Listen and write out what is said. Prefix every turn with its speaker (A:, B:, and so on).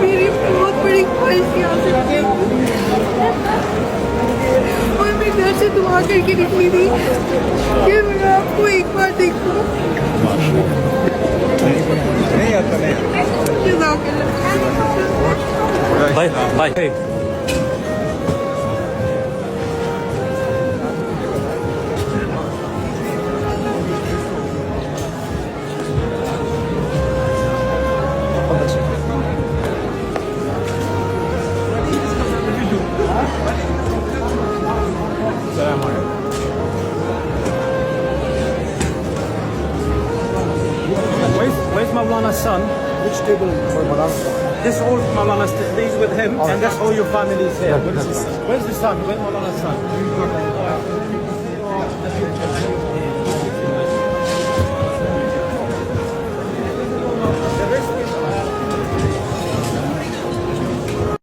A: मेरी बहुत बड़ी ख्वाहिश यहाँ से थी और मैं घर से दुआ करके निकली थी कि मैं आपको एक बार देखूँ।
B: भाई भाई Where's Maulana's son?
C: Which table for Maulana?
B: This whole Maulana stays with him, and that's all your family is here.
C: Where's his son?
B: Where's the son? Where's Maulana's son?